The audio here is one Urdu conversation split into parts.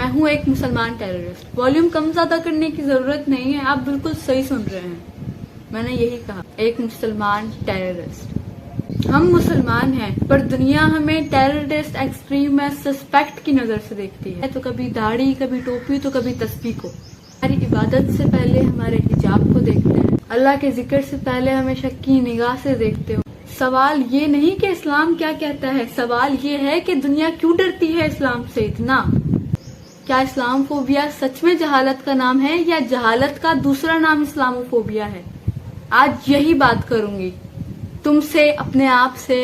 میں ہوں ایک مسلمان ٹیررسٹ. والیوم کم زیادہ کرنے کی ضرورت نہیں ہے, آپ بالکل صحیح سن رہے ہیں. میں نے یہی کہا, ایک مسلمان ٹیررسٹ. ہم مسلمان ہیں پر دنیا ہمیں ٹیررسٹ, ایکسٹریمسٹ, سسپیکٹ کی نظر سے دیکھتی ہے. تو کبھی داڑھی, کبھی ٹوپی, تو کبھی تسبیح کو. ہماری عبادت سے پہلے ہمارے حجاب کو دیکھتے ہیں, اللہ کے ذکر سے پہلے ہمیں شک کی نگاہ سے دیکھتے ہو. سوال یہ نہیں کہ اسلام کیا کہتا ہے, سوال یہ ہے کہ دنیا کیوں ڈرتی ہے اسلام سے اتنا. کیا اسلام فوبیا سچ میں جہالت کا نام ہے یا جہالت کا دوسرا نام اسلام فوبیا ہے؟ آج یہی بات کروں گی تم سے, اپنے آپ سے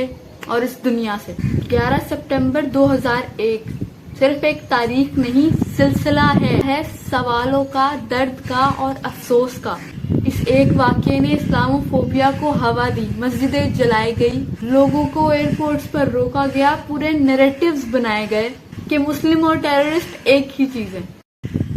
اور اس دنیا سے. 11 سپٹمبر 2001 صرف ایک تاریخ نہیں, سلسلہ ہے سوالوں کا, درد کا اور افسوس کا. اس ایک واقعے نے اسلام فوبیا کو ہوا دی, مسجدیں جلائی گئی, لوگوں کو ایئرپورٹس پر روکا گیا, پورے نیریٹیوز بنائے گئے کہ مسلم اور ٹیررسٹ ایک ہی چیز ہے.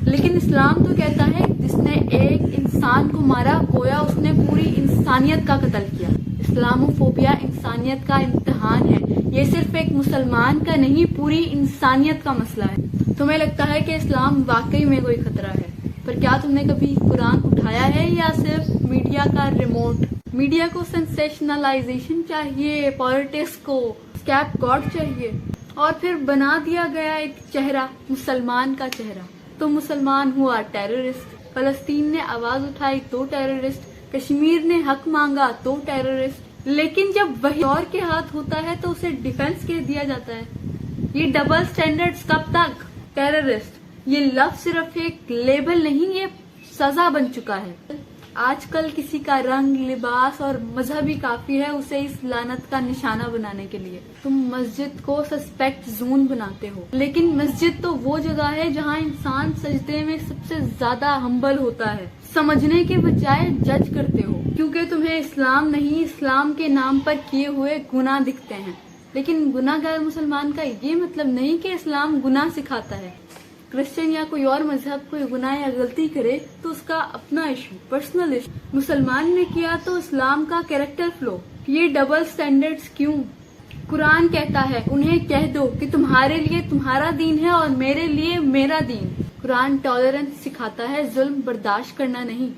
لیکن اسلام تو کہتا ہے جس نے ایک انسان کو مارا گویا اس نے پوری انسانیت کا قتل کیا. اسلام فوبیا انسانیت کا امتحان ہے, یہ صرف ایک مسلمان کا نہیں, پوری انسانیت کا مسئلہ ہے. تمہیں لگتا ہے کہ اسلام واقعی میں کوئی خطرہ ہے, پر کیا تم نے کبھی قرآن اٹھایا ہے یا صرف میڈیا کا ریموٹ؟ میڈیا کو سینسیشنلائزیشن چاہیے, پالیٹکس کو اسکیپ گاڈ چاہیے, اور پھر بنا دیا گیا ایک چہرہ, مسلمان کا چہرہ. تو مسلمان ہوا ٹیررسٹ, فلسطین نے آواز اٹھائی تو ٹیررسٹ, کشمیر نے حق مانگا تو ٹیررسٹ. لیکن جب وہی اور کے ہاتھ ہوتا ہے تو اسے ڈیفنس کہہ دیا جاتا ہے. یہ ڈبل سٹینڈرڈز کب تک؟ ٹیررسٹ یہ لفظ صرف ایک لیبل نہیں, یہ سزا بن چکا ہے. آج کل کسی کا رنگ, لباس اور مذہب ہی کافی ہے اسے اس لعنت کا نشانہ بنانے کے لیے. تم مسجد کو سسپیکٹ زون بناتے ہو, لیکن مسجد تو وہ جگہ ہے جہاں انسان سجدے میں سب سے زیادہ ہمبل ہوتا ہے. سمجھنے کے بجائے جج کرتے ہو, کیونکہ تمہیں اسلام نہیں, اسلام کے نام پر کیے ہوئے گناہ دکھتے ہیں. لیکن گناہ گار مسلمان کا یہ مطلب نہیں کہ اسلام گناہ سکھاتا ہے. کرسچن یا کوئی اور مذہب کوئی گناہ یا غلطی کرے تو اس کا اپنا ایشو, پرسنل ایشو. مسلمان نے کیا تو اسلام کا کیریکٹر فلو. یہ ڈبل سٹینڈرڈز کیوں؟ قرآن کہتا ہے انہیں کہہ دو کہ تمہارے لیے تمہارا دین ہے اور میرے لیے میرا دین. قرآن ٹالرنس سکھاتا ہے, ظلم برداشت کرنا نہیں.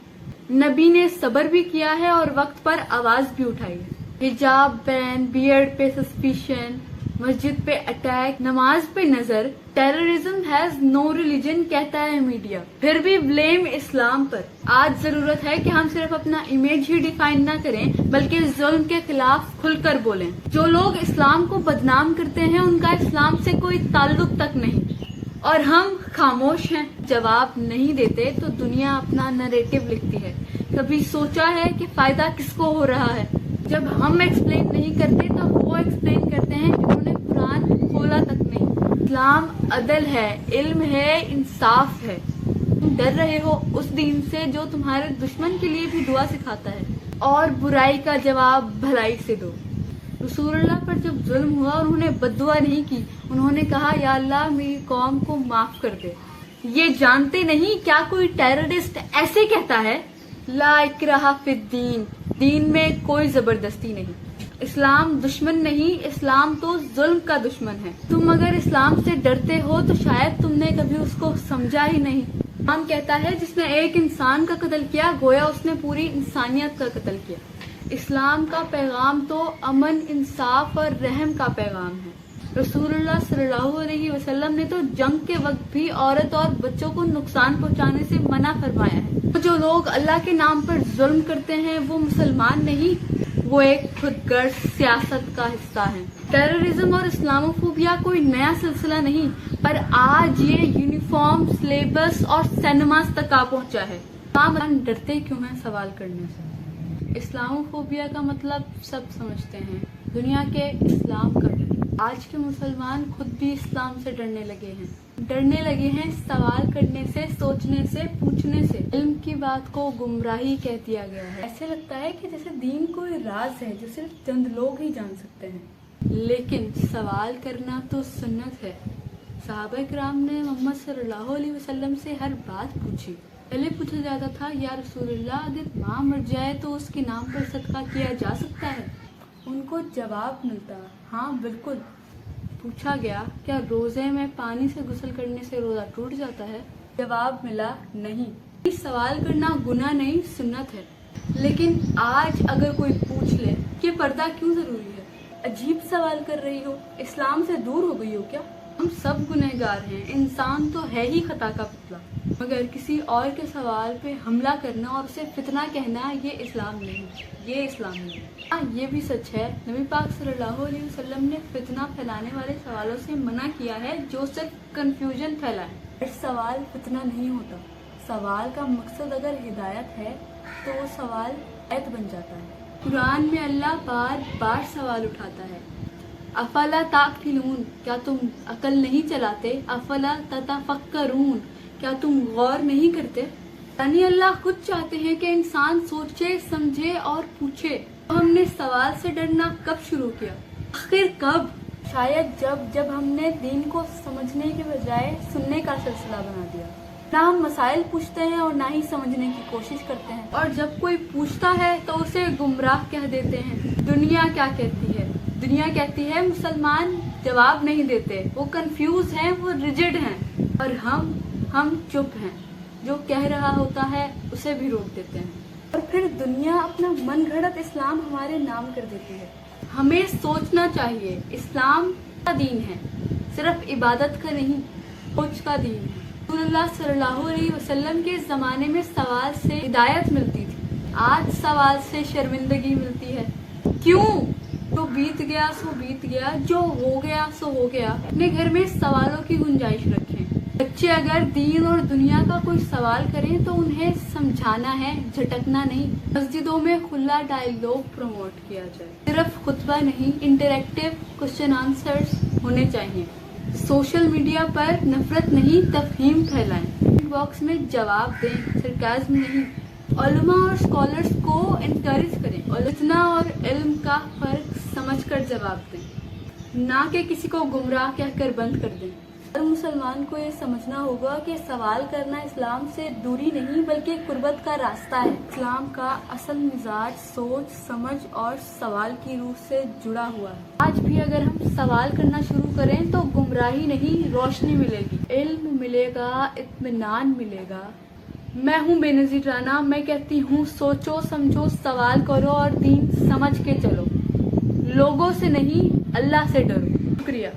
نبی نے صبر بھی کیا ہے اور وقت پر آواز بھی اٹھائی ہے. حجاب بین, بیئرڈ پہ سسپیشن, مسجد پہ اٹیک, نماز پہ نظر. ٹیررزم ہیز نو ریلیجن کہتا ہے میڈیا, پھر بھی بلیم اسلام پر. آج ضرورت ہے کہ ہم صرف اپنا امیج ہی ڈیفائن نہ کریں بلکہ ظلم کے خلاف کھل کر بولیں. جو لوگ اسلام کو بدنام کرتے ہیں ان کا اسلام سے کوئی تعلق تک نہیں, اور ہم خاموش ہیں, جواب نہیں دیتے تو دنیا اپنا نریٹو لکھتی ہے. کبھی سوچا ہے کہ فائدہ کس کو ہو رہا ہے؟ جب ہم ایکسپلین نہیں کرتے تو وہ ایکسپلین کرتے ہیں جنہوں نے قرآن کھولا تک نہیں. اسلام عدل ہے, علم ہے, انصاف ہے. تم ڈر رہے ہو اس دین سے جو تمہارے دشمن کے لیے بھی دعا سکھاتا ہے, اور برائی کا جواب بھلائی سے دو. رسول اللہ پر جب ظلم ہوا انہوں نے بد دعا نہیں کی, انہوں نے کہا یا اللہ میری قوم کو معاف کر دے. یہ جانتے نہیں کیا کوئی ٹیررسٹ ایسے کہتا ہے لا اکراہ فی الدین, دین میں کوئی زبردستی نہیں. اسلام دشمن نہیں, اسلام تو ظلم کا دشمن ہے. تم اگر اسلام سے ڈرتے ہو تو شاید تم نے کبھی اس کو سمجھا ہی نہیں. اسلام کہتا ہے جس نے ایک انسان کا قتل کیا گویا اس نے پوری انسانیت کا قتل کیا. اسلام کا پیغام تو امن, انصاف اور رحم کا پیغام ہے. رسول اللہ صلی اللہ علیہ وسلم نے تو جنگ کے وقت بھی عورت اور بچوں کو نقصان پہنچانے سے منع فرمایا ہے. جو لوگ اللہ کے نام پر ظلم کرتے ہیں وہ مسلمان نہیں, وہ ایک خود غرض سیاست کا حصہ ہیں. ٹیررزم اور اسلام فوبیا کوئی نیا سلسلہ نہیں, پر آج یہ یونیفارم, سلیبس اور سینماز تک آ پہنچا ہے. ہم ڈرتے کیوں ہیں سوال کرنے سے؟ اسلام فوبیا کا مطلب سب سمجھتے ہیں, دنیا کے اسلام کا ڈر. آج کے مسلمان خود بھی اسلام سے ڈرنے لگے ہیں سوال کرنے سے, سوچنے سے, پوچھنے سے. علم کی بات کو گمراہی کہہ دیا گیا ہے. ایسے لگتا ہے کہ جیسے دین کوئی راز ہے جو صرف چند لوگ ہی جان سکتے ہیں. لیکن سوال کرنا تو سنت ہے. صحابہ کرام نے محمد صلی اللہ علیہ وسلم سے ہر بات پوچھی. پہلے پوچھا جاتا تھا یا رسول اللہ اگر ماں مر جائے تو اس کے نام پر صدقہ کیا جا سکتا ہے؟ ان کو جواب ملتا ہاں بالکل. پوچھا گیا کیا روزے میں پانی سے غسل کرنے سے روزہ ٹوٹ جاتا ہے؟ جواب ملا نہیں۔ سوال کرنا گناہ نہیں، سنت ہے۔ لیکن آج اگر کوئی پوچھ لے کہ پردہ کیوں ضروری ہے، عجیب سوال کر رہی ہو، اسلام سے دور ہو گئی ہو کیا؟ ہم سب گنہگار ہیں، انسان تو ہے ہی خطا کا پتلا، مگر کسی اور کے سوال پہ حملہ کرنا اور اسے فتنہ کہنا یہ اسلام نہیں، یہ اسلام نہیں۔ ہاں یہ بھی سچ ہے، نبی پاک صلی اللہ علیہ وسلم نے فتنہ پھیلانے والے سوالوں سے منع کیا ہے جو صرف کنفیوژن پھیلائیں۔ ہر سوال فتنہ نہیں ہوتا، سوال کا مقصد اگر ہدایت ہے تو وہ سوال ہدایت بن جاتا ہے۔ قرآن میں اللہ بار بار سوال اٹھاتا ہے، افلا تعقلون، کیا تم عقل نہیں چلاتے؟ افلا تتفکرون، کیا تم غور نہیں کرتے؟ یعنی اللہ خود چاہتے ہیں کہ انسان سوچے، سمجھے اور پوچھے۔ ہم نے سوال سے ڈرنا کب شروع کیا؟ آخر کب؟ شاید جب ہم نے دین کو سمجھنے کے بجائے سننے کا سلسلہ بنا دیا۔ نہ ہم مسائل پوچھتے ہیں اور نہ ہی سمجھنے کی کوشش کرتے ہیں، اور جب کوئی پوچھتا ہے تو اسے گمراہ کہہ دیتے ہیں۔ دنیا کیا کہتی ہے؟ دنیا کہتی ہے مسلمان جواب نہیں دیتے، وہ کنفیوز ہیں، وہ ریجڈ ہیں، اور ہم چپ ہیں، جو کہہ رہا ہوتا ہے اسے بھی روک دیتے ہیں، اور پھر دنیا اپنا من گھڑت اسلام ہمارے نام کر دیتی ہے۔ ہمیں سوچنا چاہیے، اسلام کا دین ہے، صرف عبادت کا نہیں، سوچ کا دین ہے۔ رسول اللہ صلی اللہ علیہ وسلم کے زمانے میں سوال سے ہدایت ملتی تھی، آج سوال سے شرمندگی ملتی ہے۔ کیوں؟ جو بیت گیا سو بیت گیا، جو ہو گیا سو ہو گیا۔ اپنے گھر میں سوالوں کی گنجائش رکھیں۔ بچے اگر دین اور دنیا کا کوئی سوال کریں تو انہیں سمجھانا ہے، جھٹکنا نہیں۔ مسجدوں میں کھلا ڈائیلاگ پروموٹ کیا جائے، صرف خطبہ نہیں، انٹریکٹیو کوسچن آنسرز ہونے چاہیے۔ سوشل میڈیا پر نفرت نہیں، تفہیم پھیلائیں۔ کمنٹ باکس میں جواب دیں، سرکازم نہیں۔ علماء اور اسکالرز کو انکریج کریں، فتنہ اور علم کا فرق سمجھ کر جواب دیں، نہ کہ کسی کو گمراہ کہہ کر بند کر دیں۔ ہر مسلمان کو یہ سمجھنا ہوگا کہ سوال کرنا اسلام سے دوری نہیں بلکہ قربت کا راستہ ہے۔ اسلام کا اصل مزاج سوچ، سمجھ اور سوال کی روح سے جڑا ہوا ہے۔ آج بھی اگر ہم سوال کرنا شروع کریں تو گمراہی نہیں، روشنی ملے گی، علم ملے گا، اطمینان ملے گا۔ میں ہوں بے نظیر رانا، میں کہتی ہوں سوچو، سمجھو، سوال کرو اور دین سمجھ کے چلو، لوگوں سے نہیں اللہ سے ڈرو۔ شکریہ۔